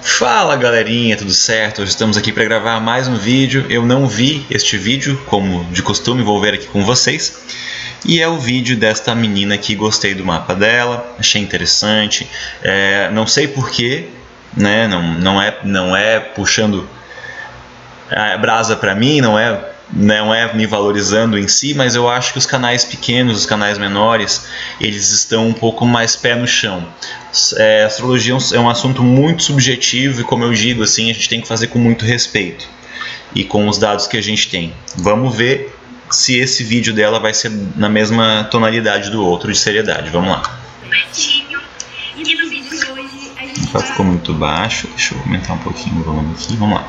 Fala galerinha, tudo certo? Hoje estamos aqui para gravar mais um vídeo. Eu não vi este vídeo, como de costume, vou ver aqui com vocês. E é o vídeo desta menina que gostei do mapa dela, achei interessante. Não sei porquê, né? Não é puxando a brasa para mim, não é me valorizando em si, mas eu acho que os canais pequenos, os canais menores, eles estão um pouco mais pé no chão. Astrologia é um assunto muito subjetivo e, como eu digo, assim, a gente tem que fazer com muito respeito e com os dados que a gente tem. Vamos ver se esse vídeo dela vai ser na mesma tonalidade do outro de seriedade. Vamos lá. Ficou muito baixo, deixa eu aumentar um pouquinho o volume aqui, vamos lá.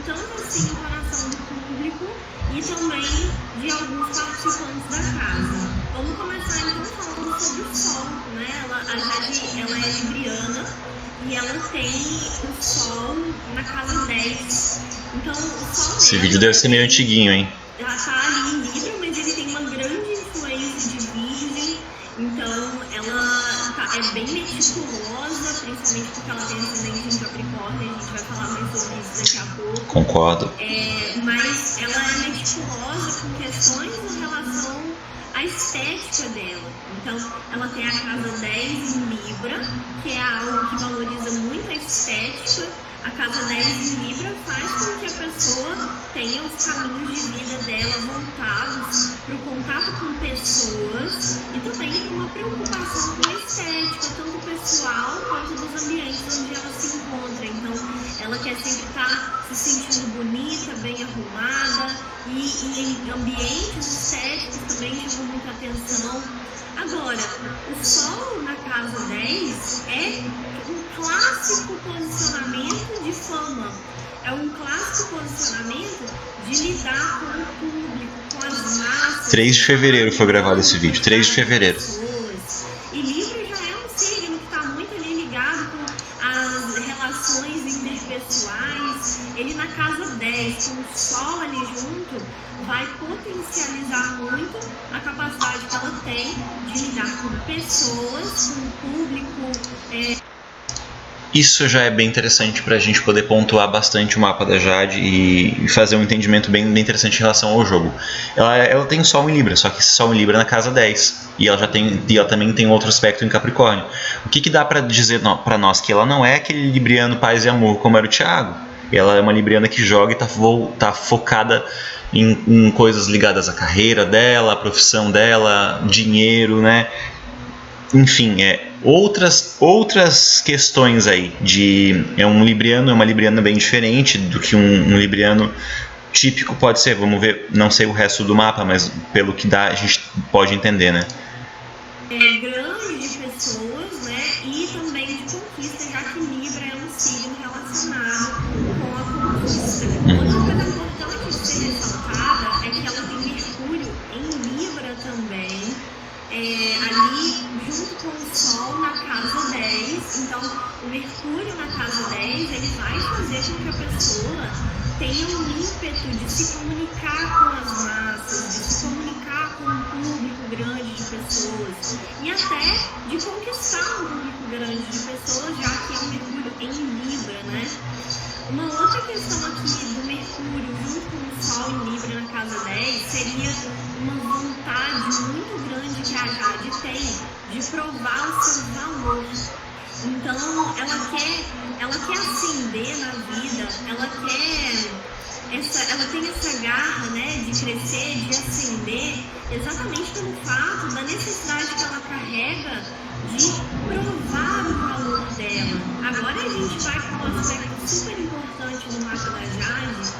Tanto assim o coração do público e também de alguns participantes da casa. Vamos começar então falando sobre o Sol, né? A Jade, ela é libriana e ela tem o Sol na casa 10. Então o Sol Esse vídeo deve ser meio antiguinho, hein? Ela tá ali em Libra, mas ele tem uma grande influência de Virgem. Então ela é bem meticulosa, principalmente porque ela tem ascendente em Capricórnio, a gente vai falar mais sobre isso daqui a pouco. Concordo. Mas ela é meticulosa com questões em relação à estética dela. Então ela tem a casa 10 em Libra, que é algo que valoriza muito a estética. A casa 10 em Libra faz com que a pessoa tenha os caminhos de vida dela voltados para o contato com pessoas e também uma preocupação com a estética, tanto pessoal quanto dos ambientes onde ela se encontra. Então, ela quer sempre estar se sentindo bonita, bem arrumada e em ambientes estéticos também chamam muita atenção. Agora, o Sol na casa 10 é um clássico posicionamento de fama. É um clássico posicionamento de lidar com o público, com as massas. 3 de fevereiro foi gravado esse vídeo, 3 de fevereiro. E Libra já é um signo que está muito ali ligado com as relações interpessoais. Ele na casa 10, com o Sol ali junto, vai potencializar muito a capacidade que ela tem de lidar com pessoas, com o público. Isso já é bem interessante para a gente poder pontuar bastante o mapa da Jade e fazer um entendimento bem interessante em relação ao jogo. Ela tem Sol em Libra, só que esse Sol em Libra é na casa 10. E ela também tem outro aspecto em Capricórnio. O que dá para dizer para nós? Que ela não é aquele libriano paz e amor como era o Thiago. Ela é uma libriana que joga e tá focada em coisas ligadas à carreira dela, à profissão dela, dinheiro, né? Enfim, outras questões aí. É uma libriana bem diferente do que um libriano típico pode ser. Vamos ver, não sei o resto do mapa, mas pelo que dá, a gente pode entender, né? Grande de pessoas, né? E também de conquista, já que Libra é um signo relacionado com a conquista. Outra coisa importante de ser ressaltada é que ela tem Mercúrio em Libra também, ali junto com o Sol na casa 10. Então, o Mercúrio na casa 10, ele vai fazer com que a pessoa tenha um ímpeto de se comunicar com as massas, de se comunicar com um público grande de pessoas e até de conquistar um público grande de pessoas, já que é o Mercúrio em Libra, né? Uma outra questão aqui do Mercúrio junto com o Sol em Libra na casa 10 seria uma vontade muito grande que a Jade tem de provar o seu valor. Então, ela quer ascender na vida, ela tem essa garra, né, de crescer, de ascender, exatamente pelo fato da necessidade que ela carrega de provar o valor dela. Agora a gente vai para um aspecto super importante no mapa da Jade,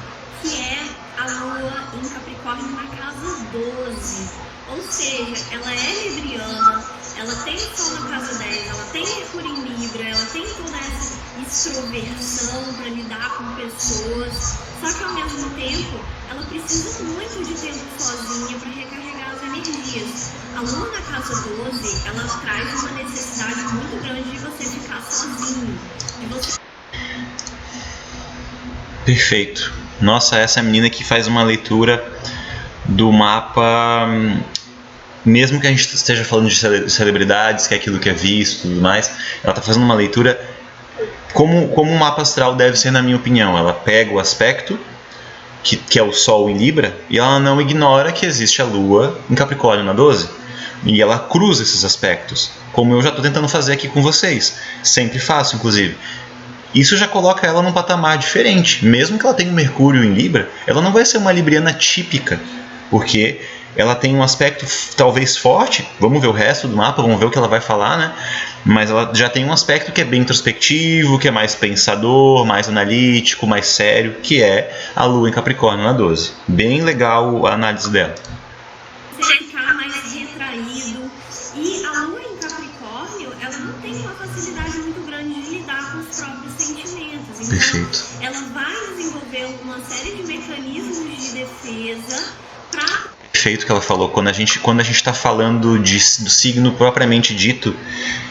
que é a Lua em Capricórnio na casa 12. Ou seja, ela é libriana, ela tem Sol na casa 10, ela tem Mercúrio em Libra, ela tem toda essa extroversão, para lidar com pessoas. Só que ao mesmo tempo, ela precisa muito de tempo sozinha para recarregar as energias. A lua na casa 12, ela traz uma necessidade muito grande de você ficar sozinho. De você... Perfeito. Nossa, essa menina que faz uma leitura do mapa, mesmo que a gente esteja falando de celebridades, que é aquilo que é visto e tudo mais, ela está fazendo uma leitura como um mapa astral deve ser, na minha opinião. Ela pega o aspecto, que é o Sol em Libra, e ela não ignora que existe a Lua em Capricórnio na 12. E ela cruza esses aspectos, como eu já estou tentando fazer aqui com vocês. Sempre faço, inclusive. Isso já coloca ela num patamar diferente. Mesmo que ela tenha um Mercúrio em Libra, ela não vai ser uma libriana típica, porque ela tem um aspecto talvez forte. Vamos ver o resto do mapa, vamos ver o que ela vai falar, né? Mas ela já tem um aspecto que é bem introspectivo, que é mais pensador, mais analítico, mais sério, que é a Lua em Capricórnio na 12. Bem legal a análise dela. Você ficar mais retraído. E a Lua em Capricórnio, ela não tem uma facilidade muito grande de lidar com os próprios sentimentos. Então, perfeito. Ela vai desenvolver uma série de mecanismos de defesa para... Perfeito que ela falou. Quando a gente está falando do signo propriamente dito,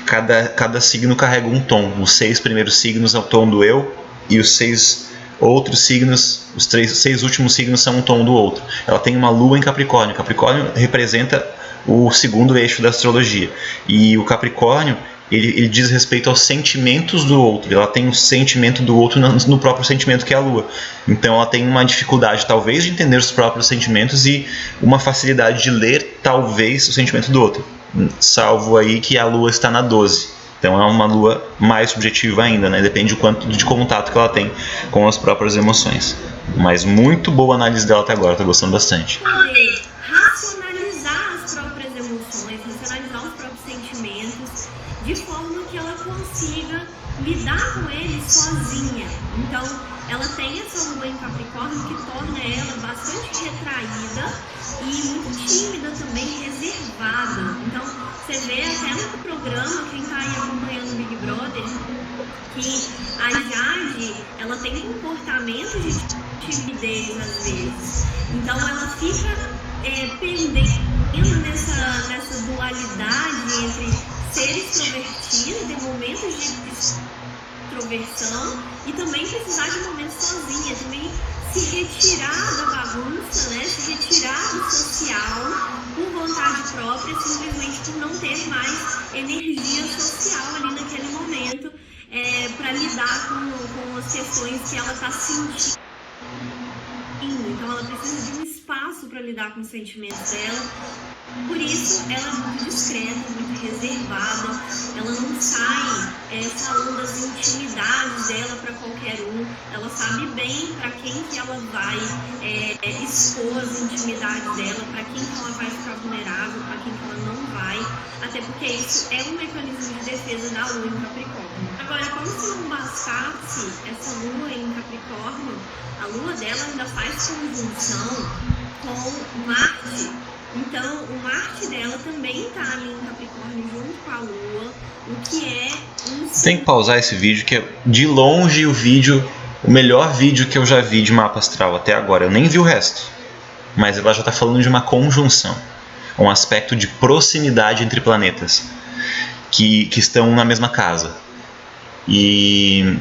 cada signo carrega um tom. Os 6 primeiros signos é o tom do eu, e os 6 outros signos, os 6 últimos signos são um tom do outro. Ela tem uma lua em Capricórnio. Capricórnio representa o segundo eixo da astrologia. E o Capricórnio, ele diz respeito aos sentimentos do outro. Ela tem o sentimento do outro no próprio sentimento que é a Lua. Então ela tem uma dificuldade talvez de entender os próprios sentimentos e uma facilidade de ler talvez o sentimento do outro. Salvo aí que a Lua está na 12. Então é uma Lua mais subjetiva ainda, né? Depende do quanto de contato que ela tem com as próprias emoções. Mas muito boa a análise dela até agora, estou gostando bastante. Poder racionalizar as próprias emoções, racionalizar os próprios sentimentos, de forma que ela consiga lidar com eles sozinha. Então, ela tem essa lua em Capricórnio que torna ela bastante retraída e muito tímida também, reservada. Então, você vê até no programa, quem está aí acompanhando o Big Brother, que a Jade, ela tem comportamento de timidez às vezes. Então, ela fica pendendo nessa dualidade entre ser extrovertida, ter momentos de extroversão e também precisar de momentos sozinha, também se retirar da bagunça, né? Se retirar do social por vontade própria, simplesmente por não ter mais energia social ali naquele momento para lidar com as questões que ela está sentindo. Então ela precisa de um espaço para lidar com os sentimentos dela. Por isso ela é muito discreta, muito reservada. Ela não sai falando das intimidades dela para qualquer um. Ela sabe bem para quem que ela vai expor as intimidades dela, para quem que ela vai ficar vulnerável, para quem que ela não vai. Até porque isso é um mecanismo de defesa da Lua em Capricórnio. Agora, como se não bastasse essa Lua em Capricórnio, a Lua dela ainda faz conjunção com Marte. Então, o Marte dela também está ali em Capricórnio junto com a Lua, o que é um... Tem que pausar esse vídeo, que é de longe o melhor vídeo que eu já vi de mapa astral até agora. Eu nem vi o resto, mas ela já está falando de uma conjunção, um aspecto de proximidade entre planetas que estão na mesma casa. E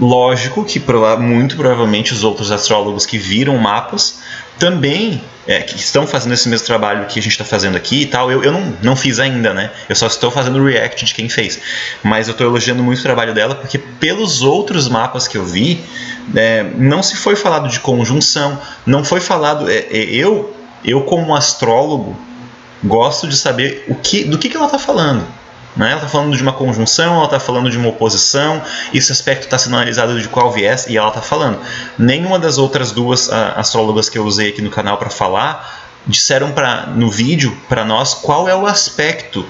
lógico que muito provavelmente os outros astrólogos que viram mapas também que estão fazendo esse mesmo trabalho que a gente está fazendo aqui e tal. Eu não fiz ainda, né? Eu só estou fazendo o react de quem fez. Mas eu estou elogiando muito o trabalho dela, porque pelos outros mapas que eu vi, não se foi falado de conjunção, não foi falado... Eu como astrólogo, gosto de saber do que ela está falando. Né? Ela está falando de uma conjunção, ela está falando de uma oposição, esse aspecto está sendo analisado de qual viés, e ela está falando. Nenhuma das outras duas astrólogas que eu usei aqui no canal para falar disseram no vídeo para nós qual é o aspecto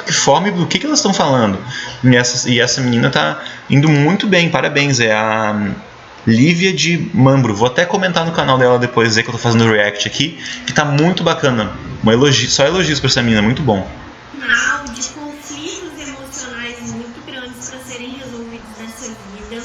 que forma e do que elas estão falando. E essa menina está indo muito bem, parabéns, é a Lívia de Mambro. Vou até comentar no canal dela depois, dizer que eu estou fazendo o react aqui, que está muito bacana. Só elogios para essa menina, muito bom. De conflitos emocionais muito grandes para serem resolvidos nessa vida.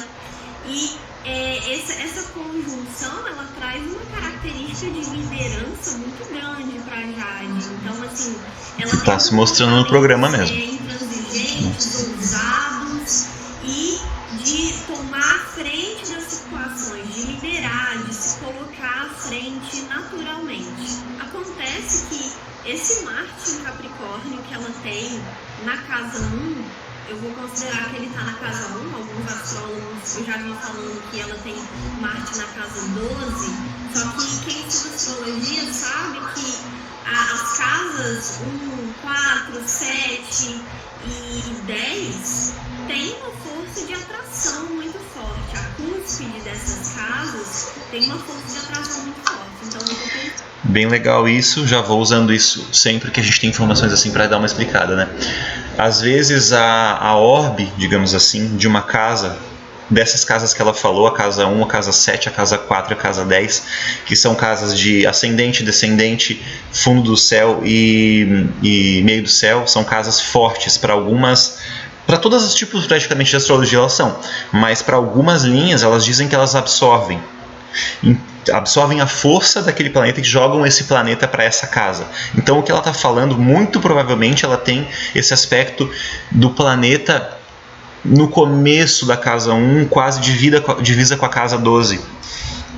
E essa conjunção, ela traz uma característica de liderança muito grande para Jade. Então, assim, ela está se mostrando no programa mesmo. Intransigentes, ousados e de tomar a frente das situações, de liderar, de se colocar à frente naturalmente. Acontece que esse Marte em Capricórnio que ela tem na casa 1, eu vou considerar que ele está na casa 1, alguns astrólogos eu já vi falando que ela tem Marte na casa 12, só que quem estuda astrologia sabe que as casas 1, 4, 7 e 10 têm uma força de atração muito forte. A cúspide dessas casas tem uma força de atração muito forte. Então, eu tô pensando... Bem legal isso, já vou usando isso sempre que a gente tem informações assim para dar uma explicada, né? Às vezes a orbe, digamos assim, de uma casa, dessas casas que ela falou, a casa 1, a casa 7, a casa 4 e a casa 10, que são casas de ascendente, descendente, fundo do céu e meio do céu, são casas fortes para algumas... Para todos os tipos praticamente de astrologia elas são, mas para algumas linhas elas dizem que elas absorvem a força daquele planeta e jogam esse planeta para essa casa. Então o que ela está falando, muito provavelmente ela tem esse aspecto do planeta no começo da casa 1, quase divisa com a casa 12.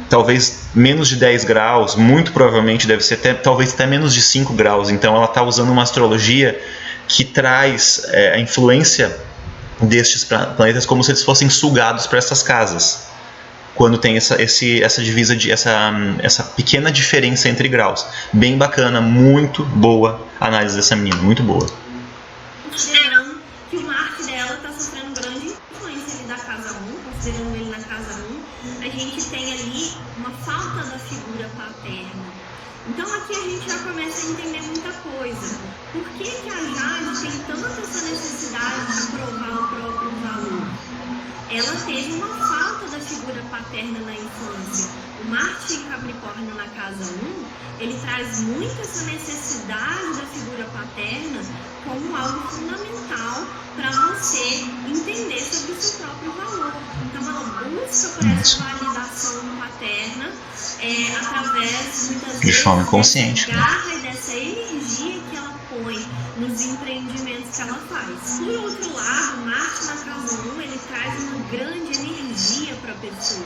Talvez menos de 10 graus, muito provavelmente deve ser talvez até menos de 5 graus. Então ela está usando uma astrologia que traz a influência destes planetas como se eles fossem sugados para essas casas, quando tem essa divisa, essa pequena diferença entre graus. Bem bacana, muito boa a análise dessa menina, muito boa. Considerando que o Marte dela está sofrendo grande influência ali da casa 1, considerando ele na casa 1, a gente tem ali uma falta da figura paterna. Então aqui a gente já começa a entender muita coisa. Por que a Jade tem tanta essa necessidade de provar o próprio valor? Ela teve uma falta da figura paterna na infância. O Marte em Capricórnio na casa 1, ele traz muito essa necessidade da figura paterna como algo fundamental para você entender sobre o seu próprio valor. Então ela busca por essa validação paterna através, muitas de forma consciente, dessa garra e dessa energia que ela põe nos empreendimentos que ela faz. Por outro lado, Marte na casa 1, ele traz uma grande energia para a pessoa.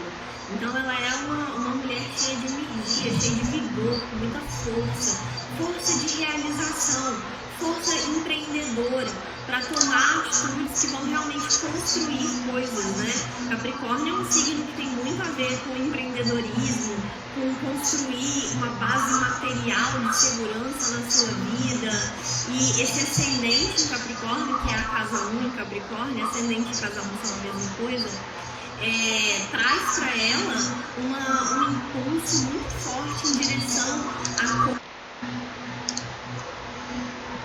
Então ela é uma mulher cheia de energia, cheia de vigor, com muita força de realização, força empreendedora, para tomar atitudes que vão realmente construir coisas, né? Capricórnio é um signo que tem muito a ver com empreendedorismo, com construir uma base material de segurança na sua vida. E esse ascendente em Capricórnio, que é a casa 1 em Capricórnio, ascendente e casa 1 são a mesma coisa, traz para ela um impulso muito forte em direção a...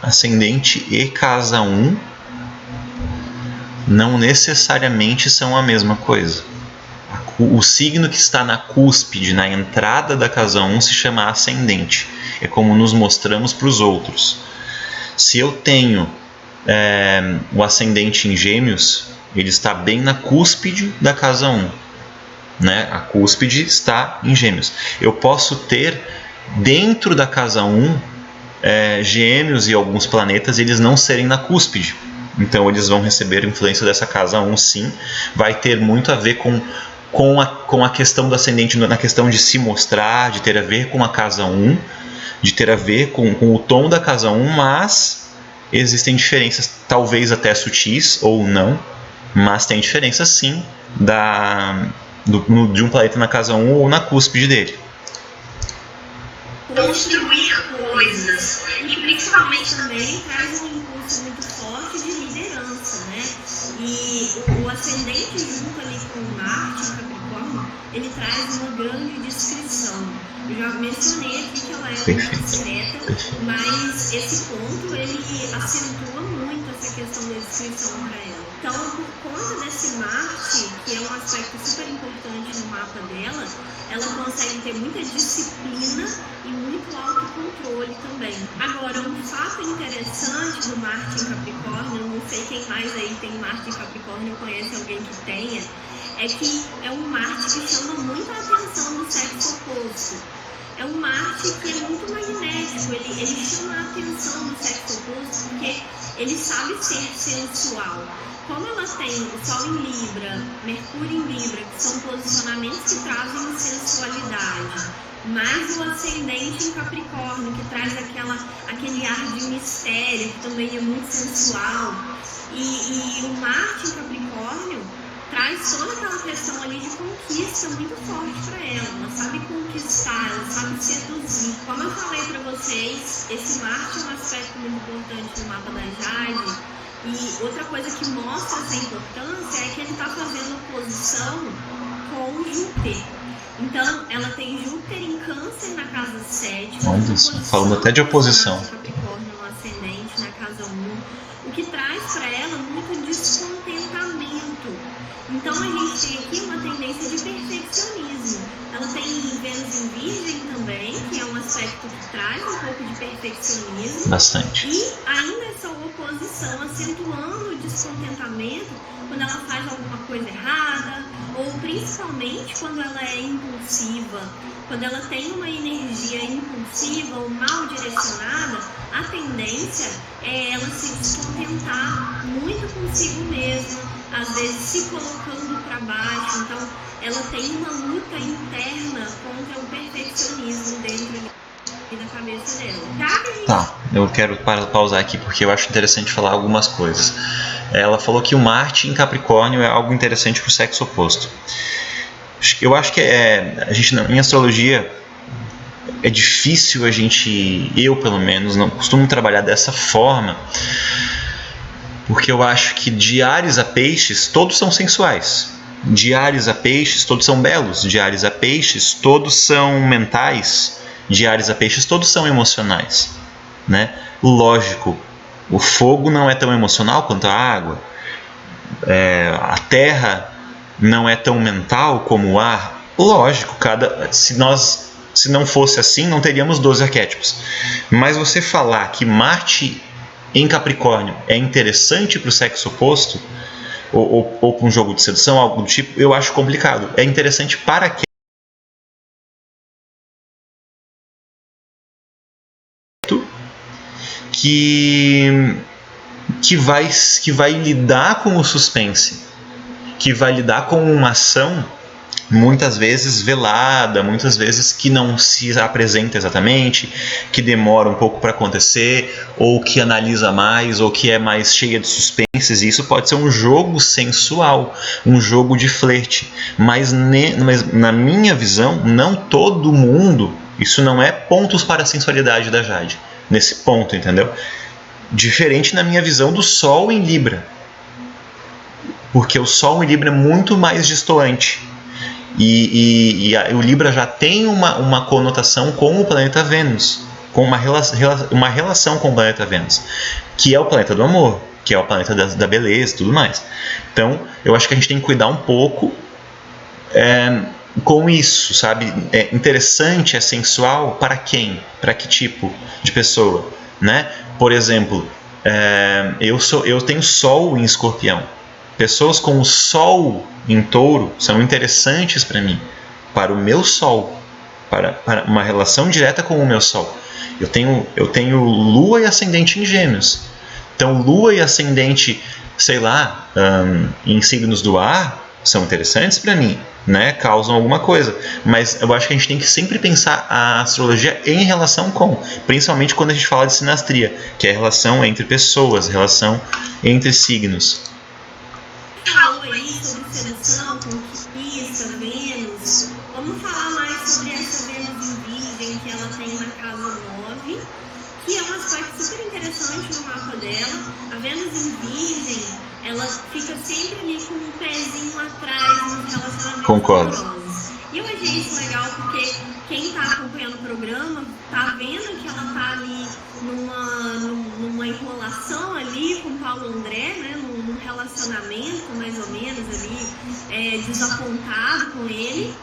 Ascendente e casa 1 não necessariamente são a mesma coisa. O signo que está na cúspide, na entrada da casa 1, se chama ascendente. É como nos mostramos para os outros. Se eu tenho o ascendente em Gêmeos, ele está bem na cúspide da casa 1. Né? A cúspide está em Gêmeos. Eu posso ter dentro da casa 1 Gêmeos e alguns planetas, eles não serem na cúspide. Então eles vão receber influência dessa casa 1, sim. Vai ter muito a ver com a questão do ascendente, na questão de se mostrar, de ter a ver com a casa 1, de ter a ver com o tom da casa 1, mas existem diferenças, talvez até sutis ou não, mas tem diferença sim de um planeta na casa 1 ou na cúspide dele. Construir coisas, e principalmente também traz um impulso muito forte de liderança, né? E o ascendente junto ali com o Marte em Capricórnio ele traz uma grande descrição. Eu já mencionei aqui que ela é muito discreta, mas esse ponto ele acentua muito essa questão da descrição para ela. Então, por conta desse Marte, que é um aspecto super importante no mapa dela, ela consegue ter muita disciplina e muito autocontrole também. Agora, um fato interessante do Marte em Capricórnio, não sei quem mais aí tem Marte em Capricórnio, conhece alguém que tenha, é que é um Marte que chama muito a atenção do sexo oposto. É um Marte que é muito magnético, ele chama a atenção do sexo oposto porque ele sabe ser sensual. Como ela tem o Sol em Libra, Mercúrio em Libra, que são posicionamentos que trazem sensualidade, mais o ascendente em Capricórnio, que traz aquele ar de mistério, que também é muito sensual, e o Marte em Capricórnio traz toda aquela questão ali de conquista muito forte para ela sabe conquistar, ela sabe seduzir. Como eu falei para vocês, esse Marte é um aspecto muito importante no mapa da Jade, e outra coisa que mostra essa importância é que ele está fazendo oposição com Júpiter. Então, ela tem Júpiter em Câncer na casa 7. Falando até de oposição. Capricórnio no ascendente, na casa 1. O que traz para ela muito descontentamento. Então, a gente tem aqui uma tendência de perfeccionismo. Ela tem Vênus em Virgem também, que é um aspecto que traz um pouco de perfeccionismo. Bastante. E ainda essa oposição, acentuando o descontentamento quando ela faz alguma coisa errada, ou principalmente quando ela é impulsiva. Quando ela tem uma energia impulsiva ou mal direcionada, a tendência é ela se descontentar muito consigo mesma, às vezes se colocando para baixo. Então, ela tem uma luta interna contra o perfeccionismo dentro da cabeça dela. Tá, eu quero pausar aqui porque eu acho interessante falar algumas coisas. Ela falou que o Marte em Capricórnio é algo interessante para o sexo oposto. Eu acho que a gente em astrologia é difícil eu pelo menos não costumo trabalhar dessa forma, porque eu acho que de Áries a Peixes todos são sensuais, de Áries a Peixes todos são belos, de Áries a Peixes todos são mentais, de Áries a Peixes todos são emocionais, né? Lógico, o fogo não é tão emocional quanto a água, a terra não é tão mental como o ar. Lógico, se não fosse assim, não teríamos 12 arquétipos. Mas você falar que Marte em Capricórnio é interessante para o sexo oposto, ou para um jogo de sedução, algo do tipo, eu acho complicado. É interessante para quem que vai lidar com o suspense, que vai lidar com uma ação muitas vezes velada, muitas vezes que não se apresenta exatamente, que demora um pouco para acontecer, ou que analisa mais, ou que é mais cheia de suspenses. E isso pode ser um jogo sensual, um jogo de flerte, mas na minha visão, não todo mundo, isso não é pontos para a sensualidade da Jade, nesse ponto, entendeu? Diferente na minha visão do Sol em Libra, porque o Sol em Libra é muito mais destoante. E o Libra já tem uma conotação com o planeta Vênus, com uma relação com o planeta Vênus, que é o planeta do amor, que é o planeta da beleza e tudo mais. Então, eu acho que a gente tem que cuidar um pouco com isso, sabe? É interessante, é sensual para quem? Para que tipo de pessoa, né? Por exemplo, eu tenho Sol em Escorpião. Pessoas com o Sol em Touro são interessantes para mim, para o meu Sol, para uma relação direta com o meu Sol. Eu tenho Lua e Ascendente em Gêmeos. Então, Lua e Ascendente, sei lá, em signos do ar, são interessantes para mim, né? Causam alguma coisa. Mas eu acho que a gente tem que sempre pensar a astrologia em relação com, principalmente quando a gente fala de sinastria, que é a relação entre pessoas, a relação entre signos. Falou aí sobre sedução, conquista, Vênus. Vamos falar mais sobre essa Vênus em Virgem que ela tem na casa 9, que é um aspecto super interessante no mapa dela. A Vênus em Virgem, ela fica sempre ali com um pezinho atrás nos relacionamentos amorosos. E eu achei isso legal porque quem tá acompanhando o programa tá vendo que ela tá ali numa enrolação ali com o Paulo André, né? Num relacionamento mais ou menos ali, desapontado com ele.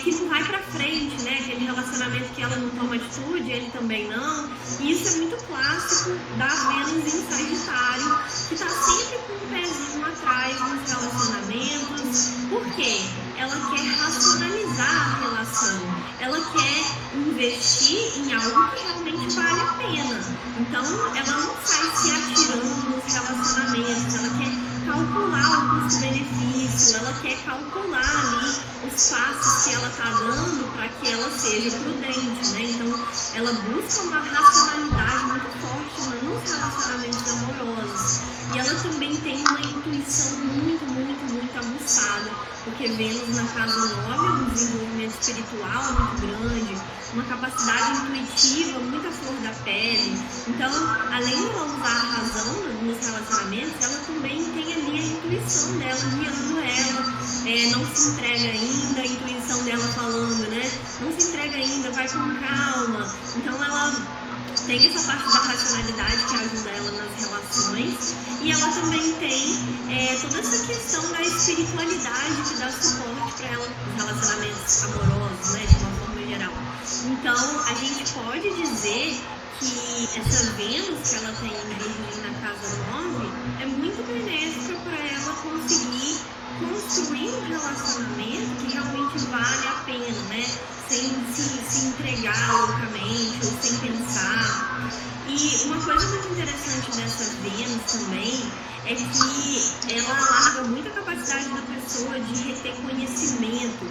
Que não vai pra frente, né? Aquele relacionamento que ela não toma atitude, ele também não. E isso é muito clássico da Vênus em Sagitário, que tá sempre com um pezinho atrás nos relacionamentos. Por quê? Ela quer racionalizar a relação. Ela quer investir em algo que realmente vale a pena. Então, ela não sai se atirando nos relacionamentos. Ela quer calcular o custo-benefício, ela quer calcular ali os passos que ela está dando para que ela seja prudente, né? Então, ela busca uma racionalidade muito forte nos relacionamentos amorosos. E ela também tem uma intuição muito aguçada, porque Vênus na casa 9 é um desenvolvimento espiritual muito grande, uma capacidade intuitiva, muita flor da pele. Então, além de ela usar a razão nos relacionamentos, ela também tem ali a intuição dela guiando ela. Não se entrega ainda, a intuição dela falando, né? Não se entrega ainda, vai com calma. Então, ela tem essa parte da racionalidade que ajuda ela nas relações, e ela também tem toda essa questão da espiritualidade que dá suporte para ela nos relacionamentos amorosos, né, de uma forma geral. Então, a gente pode dizer que essa Vênus que ela tem em Virgem na casa 9 é muito benéfica para ela conseguir construir um relacionamento que realmente vale a pena, né? Sem se entregar loucamente ou sem pensar. E uma coisa muito interessante dessa Vênus também é que ela alarga muito a capacidade da pessoa de reter conhecimento,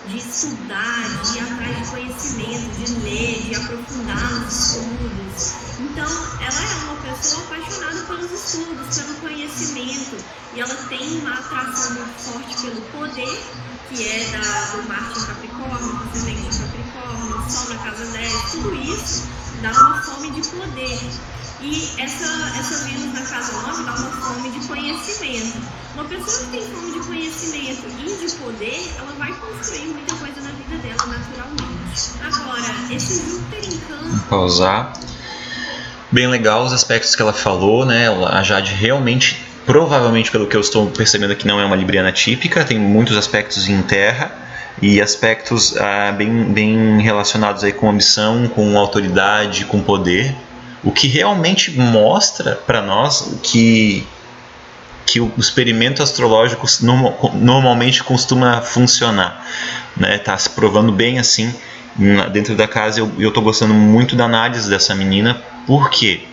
de estudar, de ir atrás de conhecimento, de ler, de aprofundar nos estudos. Então, ela é uma pessoa apaixonada pelos estudos, pelo conhecimento, e ela tem uma atração muito forte pelo poder, que é do Marte em Capricórnio, do Ascendente em Capricórnio, Sol na casa 10, tudo isso dá uma fome de poder. E essa Vênus na casa 9 dá uma fome de conhecimento. Uma pessoa que tem fome de conhecimento e de poder, ela vai construir muita coisa na vida dela naturalmente. Agora, esse Júpiter em Câncer... Pausar. Bem legal os aspectos que ela falou, né? A Jade realmente, provavelmente pelo que eu estou percebendo aqui, não é uma libriana típica, tem muitos aspectos em terra e aspectos bem relacionados aí com ambição, com autoridade, com poder, o que realmente mostra para nós que o experimento astrológico normalmente costuma funcionar, né? Tá se provando bem assim dentro da casa. Eu estou gostando muito da análise dessa menina. Por quê?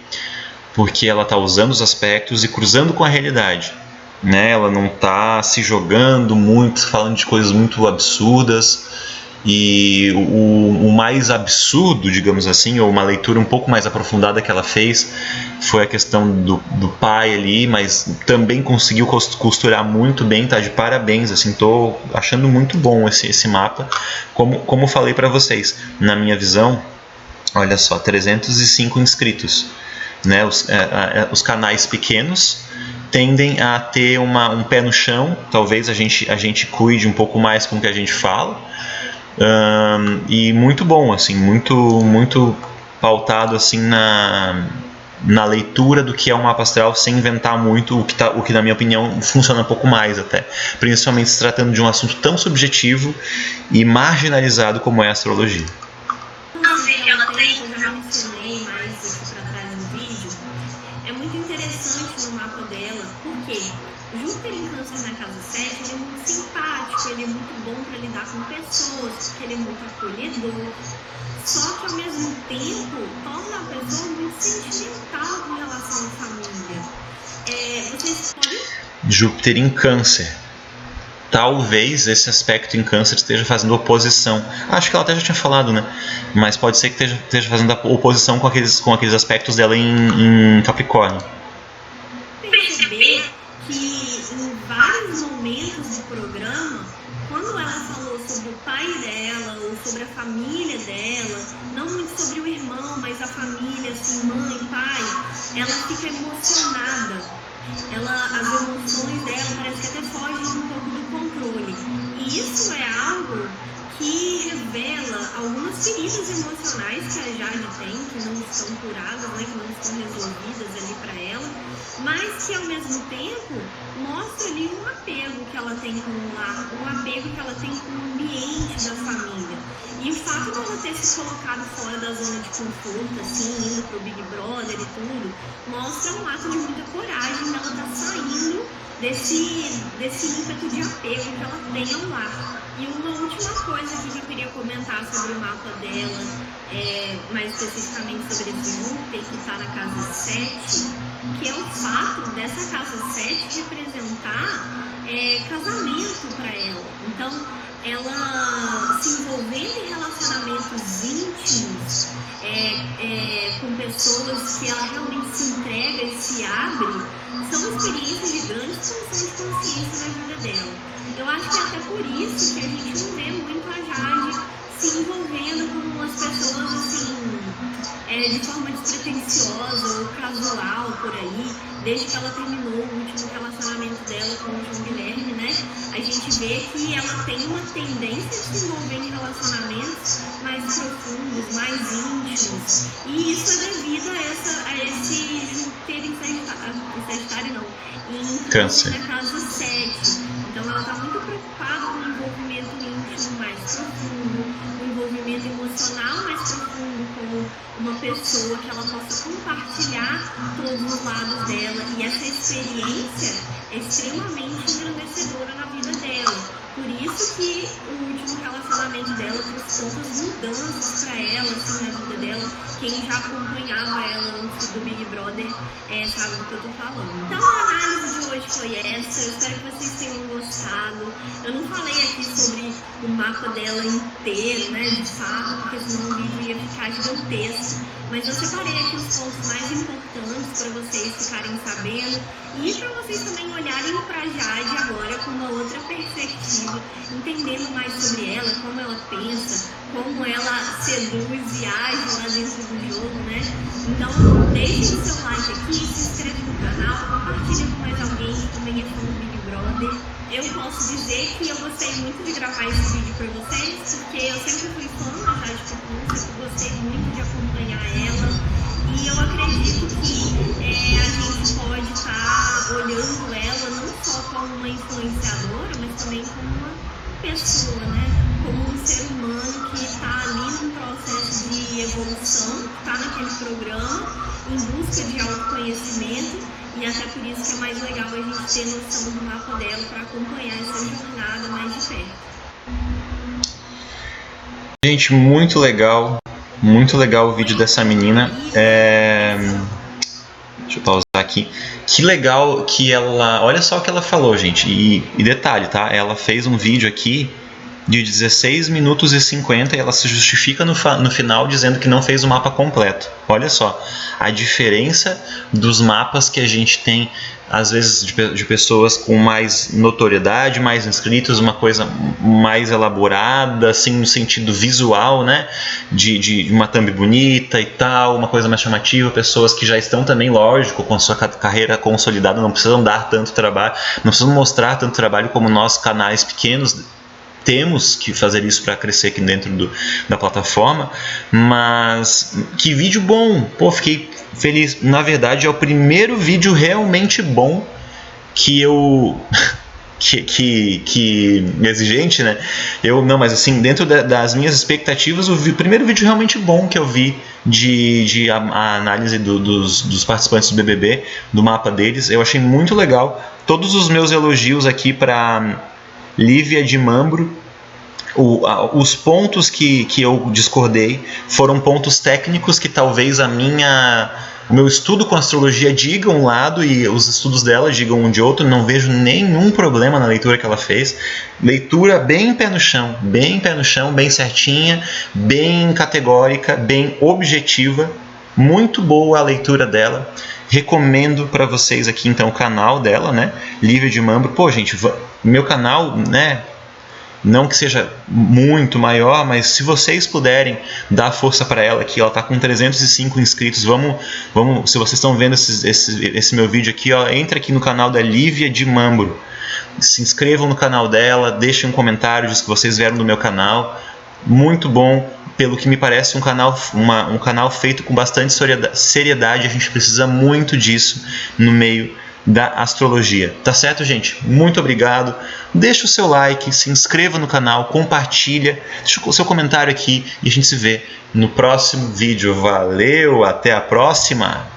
Porque ela está usando os aspectos e cruzando com a realidade, né? Ela não está se jogando muito, falando de coisas muito absurdas. E o mais absurdo, digamos assim, ou uma leitura um pouco mais aprofundada que ela fez, foi a questão do pai ali, mas também conseguiu costurar muito bem, tá de parabéns, assim, tô achando muito bom esse mapa. Como falei para vocês, na minha visão, olha só, 305 inscritos, né? Os canais pequenos tendem a ter um pé no chão, talvez a gente cuide um pouco mais com o que a gente fala. E muito bom, assim, muito pautado assim na leitura do que é um mapa astral, sem inventar muito, o que na minha opinião funciona um pouco mais até, principalmente se tratando de um assunto tão subjetivo e marginalizado como é a astrologia. Eu já mencionei mais aqui para trás no vídeo, é muito interessante no mapa dela, porque Júpiter em Câncer na casa 7, ele é muito simpático, ele é muito bom para lidar com pessoas, porque ele é muito acolhedor. Só que ao mesmo tempo torna a pessoa muito sentimental com relação à família. Vocês podem... Júpiter em Câncer. Talvez esse aspecto em Câncer esteja fazendo oposição. Acho que ela até já tinha falado, né? Mas pode ser que esteja fazendo oposição com aqueles aspectos dela em Capricórnio. Perceber que em vários momentos do programa, quando ela falou sobre o pai dela ou sobre a família dela, não muito sobre o irmão, mas a família, assim, mãe, pai, ela fica emocionada. As emoções dela parece que até fogem um pouco do controle. E isso é algo que revela algumas feridas emocionais que a Jade tem, que não estão curadas, né, que não estão resolvidas ali para ela, mas que ao mesmo tempo mostra ali um apego que ela tem com o lar, um apego que ela tem com o ambiente da família. E o fato de ela ter se colocado fora da zona de conforto, assim, indo pro Big Brother e tudo, mostra um ato de muita coragem dela estar saindo desse ímpeto de apego que ela tem ao lar. E uma última coisa aqui que eu queria comentar sobre o mapa dela, mais especificamente sobre esse Júpiter que está na casa 7, que é o fato dessa casa 7 representar casamento para ela. Então, ela se envolvendo em relacionamentos íntimos com pessoas que ela realmente se entrega e se abre, são experiências de grande expansão de consciência na vida dela. Eu acho que é até por isso que a gente não vê muito a Jade se envolvendo com as pessoas assim, de forma despretensiosa ou casual por aí, desde que ela terminou o último relacionamento dela com o João Guilherme, né? A gente vê que ela tem uma tendência de se envolver em relacionamentos mais profundos, mais íntimos. E isso é devido a esse Júpiter em Sagitário, não, em Câncer na casa 7. Então ela está muito preocupada com o envolvimento íntimo mais profundo, o envolvimento emocional mais profundo com uma pessoa que ela possa compartilhar todos os lados dela. E essa experiência é extremamente engrandecedora na vida dela. Por isso que o último relacionamento dela trouxe tantas mudanças para ela, assim, na vida dela. Quem já acompanhava ela antes do Big Brother sabe do que eu tô falando. Então a análise de hoje foi essa. Eu espero que vocês tenham gostado. Eu não falei aqui sobre o mapa dela inteiro, né, de fato, porque senão o vídeo ia ficar gigantesco. Mas eu separei aqui os pontos mais importantes para vocês ficarem sabendo e para vocês também olharem para Jade agora com uma outra perspectiva, entendendo mais sobre ela, como ela pensa, como ela seduz e age lá dentro do jogo, né? Então, deixem o seu like aqui, se inscreve no canal, compartilha com mais alguém que também é fã do Big Brother. Eu posso dizer que eu gostei muito de gravar esse vídeo para vocês, porque eu sempre fui fã da Jade Picon, sempre gostei muito de acompanhar ela. E eu acredito que a gente pode estar olhando ela não só como uma influenciadora, mas também como uma pessoa, né? Como um ser humano que está ali num processo de evolução, está naquele programa, em busca de autoconhecimento. E até por isso que é mais legal a gente ter noção do mapa dela para acompanhar essa jornada mais de perto. Gente, muito legal o vídeo dessa menina. Deixa eu pausar aqui. Que legal que ela... Olha só o que ela falou, gente. E detalhe, tá? Ela fez um vídeo aqui de 16 minutos e 50 e ela se justifica no final dizendo que não fez o mapa completo. Olha só a diferença dos mapas que a gente tem, às vezes, de pessoas com mais notoriedade, mais inscritos, uma coisa mais elaborada, assim, no sentido visual, né? De uma thumb bonita e tal, uma coisa mais chamativa, pessoas que já estão também, lógico, com sua carreira consolidada, não precisam dar tanto trabalho, não precisam mostrar tanto trabalho como nós, canais pequenos, temos que fazer isso para crescer aqui dentro da plataforma. Mas que vídeo bom! Pô, fiquei feliz. Na verdade, é o primeiro vídeo realmente bom que eu... que exigente, né? Não, mas assim, dentro das minhas expectativas, o primeiro vídeo realmente bom que eu vi de a análise dos participantes do BBB, do mapa deles, eu achei muito legal. Todos os meus elogios aqui para Lívia de Mambro. Os pontos que eu discordei foram pontos técnicos que talvez o meu estudo com astrologia diga um lado e os estudos dela digam um de outro. Não vejo nenhum problema na leitura que ela fez. Leitura bem pé no chão, bem certinha, bem categórica, bem objetiva. Muito boa a leitura dela. Recomendo para vocês aqui então o canal dela, né? Lívia de Mambro. Pô, gente, meu canal, né? Não que seja muito maior, mas se vocês puderem dar força para ela aqui, ela está com 305 inscritos. Vamos, se vocês estão vendo esse meu vídeo aqui, ó, entra aqui no canal da Lívia de Mambro. se inscrevam no canal dela, deixem um comentário, diz que vocês vieram do meu canal. Muito bom, pelo que me parece um canal feito com bastante seriedade. A gente precisa muito disso no meio da astrologia. Tá certo, gente? Muito obrigado. Deixa o seu like, se inscreva no canal, compartilha, deixa o seu comentário aqui e a gente se vê no próximo vídeo. Valeu, até a próxima!